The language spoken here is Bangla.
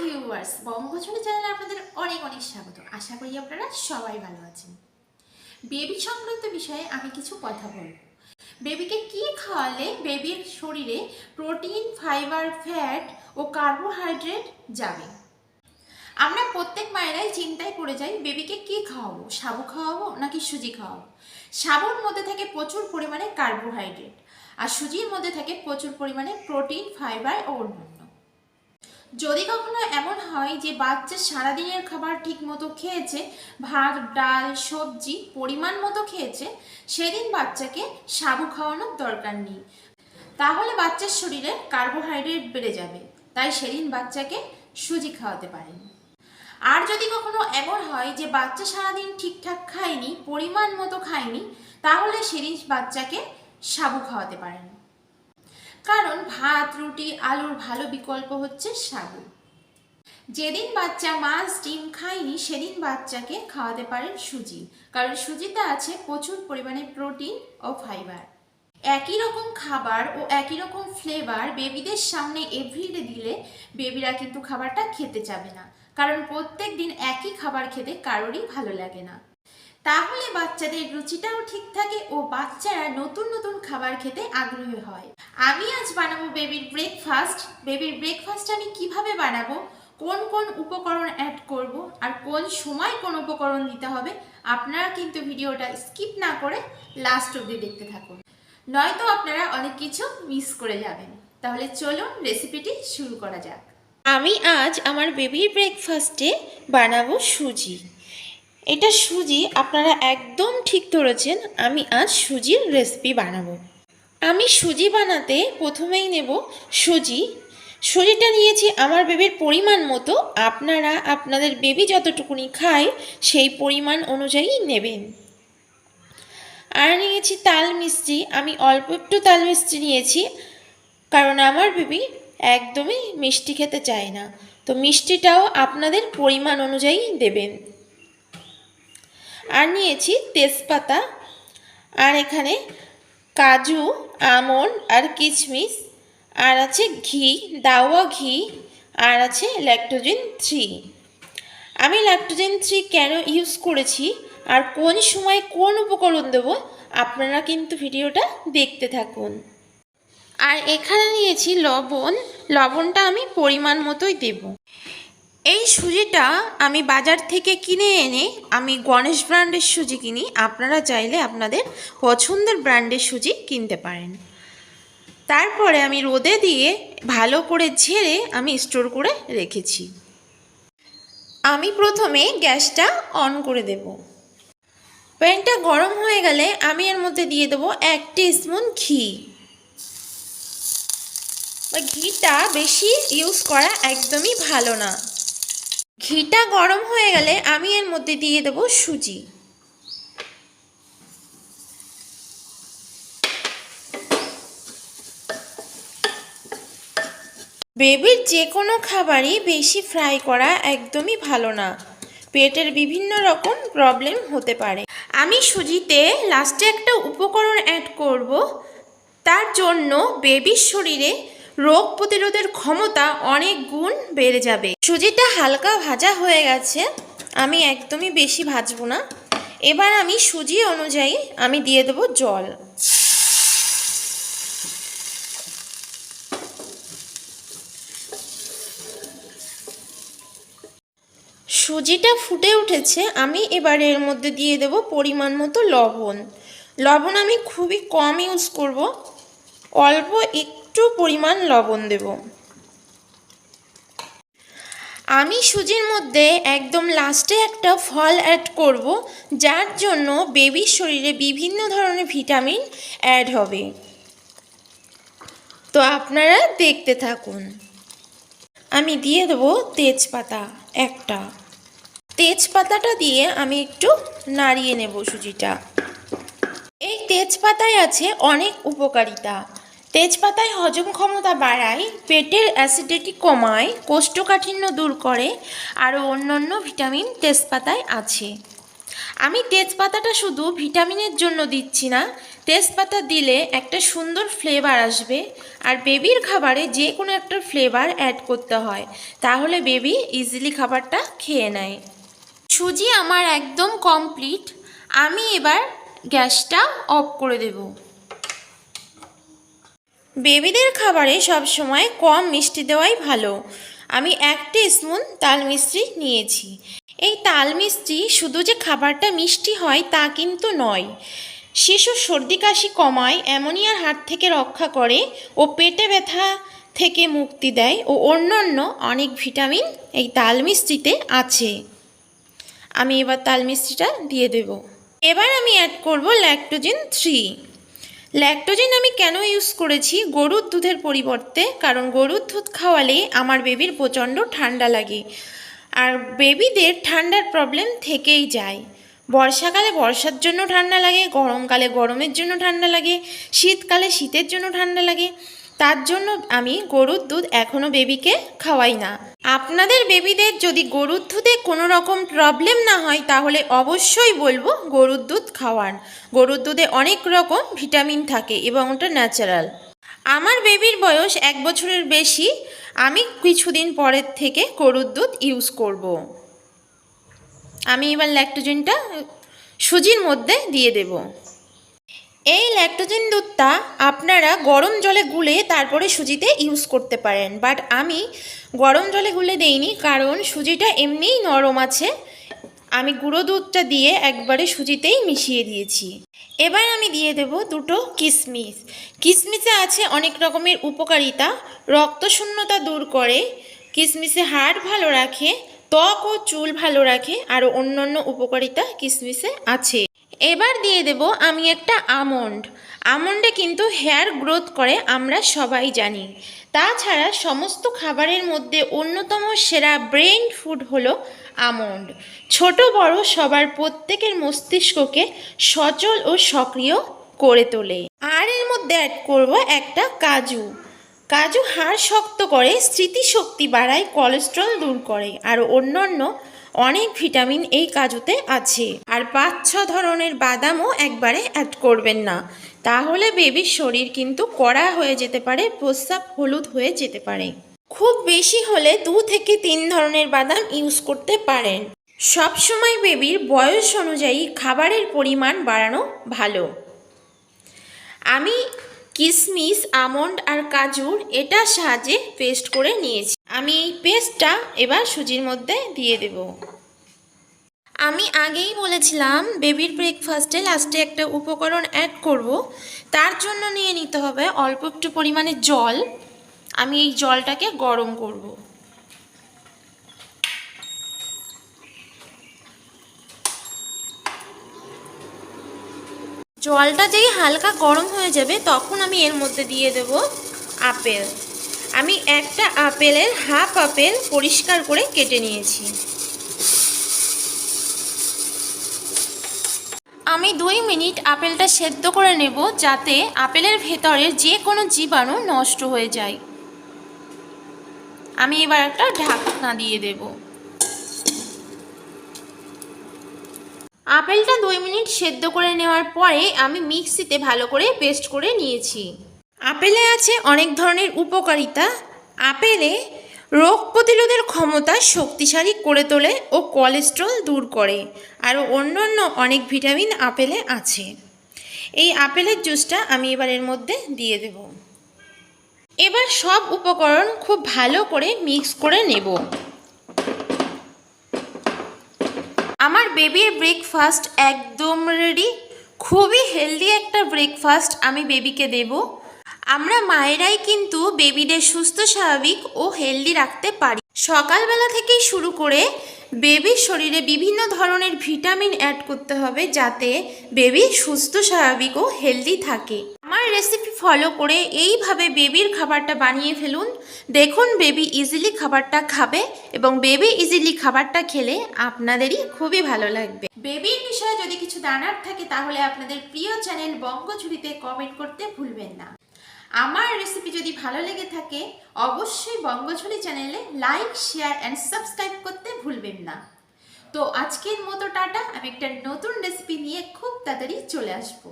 ভিউয়ার্স, বঙ্গজুড়ি চ্যানেলে আপনাদের অনেক অনেক স্বাগত। আশা করি আপনারা সবাই ভালো আছেন। বেবি সংক্রান্ত বিষয়ে আমি কিছু কথা বলব। বেবিকে কি খাওয়ালে বেবির শরীরে প্রোটিন, ফাইবার, ফ্যাট ও কার্বোহাইড্রেট যাবে। আমরা প্রত্যেক মায়েরাই চিন্তায় পড়ে যাই বেবিকে কি খাওয়াবো, সাবু খাওয়াবো নাকি সুজি খাওয়াবো। সাবুর মধ্যে থাকে প্রচুর পরিমাণে কার্বোহাইড্রেট আর সুজির মধ্যে থাকে প্রচুর পরিমাণে প্রোটিন, ফাইবার ও অন্যান্য। যদি কখনো এমন হয় যে বাচ্চা সারাদিনের খাবার ঠিক মতো খেয়েছে, ভাত, ডাল, সবজি পরিমাণ মতো খেয়েছে, সেদিন বাচ্চাকে সাবু খাওয়ানোর দরকার নেই। তাহলে বাচ্চার শরীরে কার্বোহাইড্রেট বেড়ে যাবে, তাই সেদিন বাচ্চাকে সুজি খাওয়াতে পারেন। আর যদি কখনো এমন হয় যে বাচ্চা সারাদিন ঠিকঠাক খায়নি, পরিমাণ মতো খায়নি, তাহলে সেদিন বাচ্চাকে সাবু খাওয়াতে পারেন। কারণ ভাত, রুটি, আলুর ভালো বিকল্প হচ্ছে সাবু। যেদিন বাচ্চা মাছ, ডিম খায়নি, সেদিন বাচ্চাকে খাওয়াতে পারেন সুজি, কারণ সুজিতে আছে প্রচুর পরিমাণে প্রোটিন ও ফাইবার। একই রকম খাবার ও একই রকম ফ্লেভার বেবিদের সামনে এভরিডে দিলে বেবিরা কিন্তু খাবারটা খেতে চাবে না, কারণ প্রত্যেক দিন একই খাবার খেতে কারোরই ভালো লাগে না। তাহলে বাচ্চাদের রুচিটাও ঠিক থাকে ও বাচ্চারা নতুন নতুন খাবার খেতে আগ্রহী হয়। আমি আজ বানাবো বেবির ব্রেকফাস্ট। বেবির ব্রেকফাস্ট আমি কিভাবে বানাবো, কোন কোন উপকরণ অ্যাড করব আর কোন সময় কোন উপকরণ দিতে হবে, আপনারা কিন্তু ভিডিওটা স্কিপ না করে লাস্ট অবধি দেখতে থাকুন, নয়তো আপনারা অনেক কিছু মিস করে যাবেন। তাহলে চলুন রেসিপিটি শুরু করা যাক। আমি আজ আমার বেবির ব্রেকফাস্টে বানাবো সুজি। এটা সুজি, আপনারা একদম ঠিক ধরেছেন, আমি আজ সুজির রেসিপি বানাবো। আমি সুজি বানাতে প্রথমেই নেব সুজি। সুজিটা নিয়েছি আমার বেবির পরিমাণ মতো, আপনারা আপনাদের বেবি যতটুকুনি খায় সেই পরিমাণ অনুযায়ী নেবেন। আর নিয়েছি তাল মিষ্টি, আমি অল্প একটু তাল মিষ্টি নিয়েছি, কারণ আমার বেবি একদমই মিষ্টি খেতে চায় না, তো মিষ্টিটাও আপনাদের পরিমাণ অনুযায়ী দেবেন। আর নিয়েছি তেজপাতা, আর এখানে কাজু, আমন্ড আর কিশমিশ, আর আছে ঘি, দাওয়া ঘি, আর আছে ল্যাকটোজেন 3। আমি ল্যাকটোজেন 3 কেন ইউজ করেছি আর কোন সময় কোন উপকরণ দেব, আপনারা কিন্তু ভিডিওটা দেখতে থাকুন। আর এখানে নিয়েছি লবণ, লবণটা আমি পরিমাণ মতোই দেব। এই সুজিটা আমি বাজার থেকে কিনে এনে, আমি গণেশ ব্র্যান্ডের সুজি কিনি, আপনারা চাইলে আপনাদের পছন্দের ব্র্যান্ডের সুজি কিনতে পারেন। তারপরে আমি রোদে দিয়ে ভালো করে ঝেড়ে আমি স্টোর করে রেখেছি। আমি প্রথমে গ্যাসটা অন করে দেব। প্যানটা গরম হয়ে গেলে আমি এর মধ্যে দিয়ে দেবো 1 টিস্পুন ঘি। ঘিটা বেশি ইউজ করা একদমই ভালো না। ঘিটা গরম হয়ে গেলে আমি এর মধ্যে দিয়ে দেব সুজি। বেবির যে কোনো খাবারই বেশি ফ্রাই করা একদমই ভালো না, পেটের বিভিন্ন রকম প্রবলেম হতে পারে। আমি সুজিতে লাস্টে একটা উপকরণ অ্যাড করব, তার জন্য বেবির শরীরে রোগ প্রতিরোধের ক্ষমতা অনেক গুণ বেড়ে যাবে। সুজিটা হালকা ভাজা হয়ে গেছে, আমি একদমই বেশি ভাজবো না। এবার আমি সুজি অনুযায়ী আমি দিয়ে দেবো জল। সুজিটা ফুটে উঠেছে, আমি এবার এর মধ্যে দিয়ে দেব পরিমাণ মতো লবণ। লবণ আমি খুবই কম ইউজ করব, অল্প একটু পরিমাণ লবণ দেব। আমি সুজির মধ্যে একদম লাস্টে একটা ফল অ্যাড করব, যার জন্য বেবির শরীরে বিভিন্ন ধরনের ভিটামিন অ্যাড হবে। তো আপনারা দেখতে থাকুন। আমি দিয়ে দেবো তেজপাতা একটা। তেজপাতাটা দিয়ে আমি একটু নাড়িয়ে নেব সুজিটা। এই তেজপাতায় আছে অনেক উপকারিতা। তেজপাতায় হজম ক্ষমতা বাড়ায়, পেটের অ্যাসিডিটি কমায়, কোষ্ঠকাঠিন্য দূর করে, আরও অন্যান্য ভিটামিন তেজপাতায় আছে। আমি তেজপাতাটা শুধু ভিটামিনের জন্য দিচ্ছি না, তেজপাতা দিলে একটা সুন্দর ফ্লেভার আসবে, আর বেবির খাবারে যে কোনো একটা ফ্লেভার অ্যাড করতে হয়, তাহলে বেবি ইজিলি খাবারটা খেয়ে নেয়। সুজি আমার একদম কমপ্লিট। আমি এবার গ্যাসটা অফ করে দেব। বেবিদের খাবারে সবসময় কম মিষ্টি দেওয়াই ভালো। আমি 1 টিস্পুন তাল মিছরি নিয়েছি। এই তাল মিছরি শুধু যে খাবারটা মিষ্টি হয় তা কিন্তু নয়, শিশুর সর্দি কাশি কমায়, অ্যামোনিয়ার হাত থেকে রক্ষা করে ও পেটে ব্যথা থেকে মুক্তি দেয় ও অন্যান্য অনেক ভিটামিন এই তাল মিছরিতে আছে। আমি এবার তাল মিছরিটা দিয়ে দেব। এবার আমি অ্যাড করব ল্যাকটোজেন 3। ল্যাকটোজেন আমি কেন ইউজ করেছি গরুর দুধের পরিবর্তে, কারণ গরুর দুধ খাওয়ালে আমার বেবির প্রচণ্ড ঠান্ডা লাগে, আর বেবিদের ঠান্ডার প্রবলেম থেকেই যায়। বর্ষাকালে বর্ষার জন্য ঠান্ডা লাগে, গরমকালে গরমের জন্য ঠান্ডা লাগে, শীতকালে শীতের জন্য ঠান্ডা লাগে। তার জন্য আমি গরুর দুধ এখনও বেবিকে খাওয়াই না। আপনাদের বেবিদের যদি গরুর দুধে কোনো রকম প্রবলেম না হয় তাহলে অবশ্যই বলবো গরুর দুধ খাওয়ান। গরুর দুধে অনেক রকম ভিটামিন থাকে এবং ওটা ন্যাচারাল। আমার বেবির বয়স 1 বছরের বেশি। আমি কিছুদিন পরের থেকে গরুর দুধ ইউজ করব। আমি এবার ল্যাকটোজেনটা সুজির মধ্যে দিয়ে দেব। এই ল্যাকটোজেন দুধটা আপনারা গরম জলে গুলে তারপরে সুজিতে ইউজ করতে পারেন, বাট আমি গরম জলে গুলে দেইনি, কারণ সুজিটা এমনিই নরম আছে। আমি গুঁড়ো দুধটা দিয়ে একবারে সুজিতেই মিশিয়ে দিয়েছি। এবার আমি দিয়ে দেব 2টো কিশমিশ। কিশমিশে আছে অনেক রকমের উপকারিতা, রক্তশূন্যতা দূর করে, কিশমিশে হাড় ভালো রাখে, ত্বক ও চুল ভালো রাখে, আরও অন্যান্য উপকারিতা কিশমিশে আছে। এবার দিয়ে দেব আমি একটা আমন্ড। আমন্ডে কিন্তু হেয়ার গ্রোথ করে, আমরা সবাই জানি। তাছাড়া সমস্ত খাবারের মধ্যে অন্যতম সেরা ব্রেন ফুড হলো আমন্ড। ছোট বড় সবার প্রত্যেকের মস্তিষ্ককে সচল ও সক্রিয় করে তোলে। আর এর মধ্যে অ্যাড করব একটা কাজু। কাজু হাড় শক্ত করে, স্মৃতিশক্তি বাড়ায়, কোলেস্ট্রল দূর করে, আর অন্যান্য অনেক ভিটামিন এই কাজুতে আছে। আর 5-6 ধরনের বাদামও একবারে অ্যাড করবেন না, তাহলে বেবির শরীর কিন্তু কড়া হয়ে যেতে পারে, প্রস্রাব হলুদ হয়ে যেতে পারে। খুব বেশি হলে 2 থেকে 3 ধরনের বাদাম ইউজ করতে পারেন। সবসময় বেবির বয়স অনুযায়ী খাবারের পরিমাণ বাড়ানো ভালো। আমি কিশমিশ, আমন্ড আর কাজুর এটার সাহায্যে পেস্ট করে নিয়েছি। আমি এই পেস্টটা এবার সুজির মধ্যে দিয়ে দেব। আমি আগেই বলেছিলাম বেবির ব্রেকফাস্টে লাস্টে একটা উপকরণ অ্যাড করব, তার জন্য নিয়ে নিতে হবে অল্প একটু পরিমাণে জল। আমি এই জলটাকে গরম করব। জলটা যেই হালকা গরম হয়ে যাবে তখন আমি এর মধ্যে দিয়ে দেব আপেল। আমি একটা আপেলের হাফ আপেল পরিষ্কার করে কেটে নিয়েছি। আমি 2 মিনিট আপেলটা সেদ্ধ করে নেব, যাতে আপেলের ভেতরের যে কোনো জীবাণু নষ্ট হয়ে যায়। আমি এবার একটা ঢাকনা দিয়ে দেব। আপেলটা 2 মিনিট সেদ্ধ করে নেওয়ার পরে আমি মিক্সিতে ভালো করে পেস্ট করে নিয়েছি। আপেলে আছে অনেক ধরনের উপকারিতা। আপেলে রোগ প্রতিরোধের ক্ষমতা শক্তিশালী করে তোলে ও কোলেস্ট্রল দূর করে, আরও অন্যান্য অনেক ভিটামিন আপেলে আছে। এই আপেলের জুসটা আমি এবার এর মধ্যে দিয়ে দেব। এবার সব উপকরণ খুব ভালো করে মিক্স করে নেব। আমার বেবির ব্রেকফাস্ট একদম রেডি। খুবই হেলদি একটা ব্রেকফাস্ট আমি বেবিকে দেব। আমরা মায়েরাই কিন্তু বেবিদের সুস্থ, স্বাভাবিক ও হেলদি রাখতে পারি। সকালবেলা থেকেই শুরু করে বেবির শরীরে বিভিন্ন ধরনের ভিটামিন অ্যাড করতে হবে, যাতে বেবি সুস্থ, স্বাভাবিক ও হেলদি থাকে। আমার রেসিপি ফলো করে এইভাবে বেবির খাবারটা বানিয়ে ফেলুন। দেখুন বেবি ইজিলি খাবারটা খাবে, এবং বেবি ইজিলি খাবারটা খেলে আপনাদেরই খুবই ভালো লাগবে। বেবির বিষয়ে যদি কিছু জানার থাকে তাহলে আপনাদের প্রিয় চ্যানেল বঙ্গঝুলিতে কমেন্ট করতে ভুলবেন না। আমার রেসিপি যদি ভালো লেগে থাকে অবশ্যই বঙ্গঝুলি চ্যানেলে লাইক, শেয়ার অ্যান্ড সাবস্ক্রাইব করতে ভুলবেন না। তো আজকের মতো টাটা, আমি একটা নতুন রেসিপি নিয়ে খুব তাড়াতাড়ি চলে আসবো।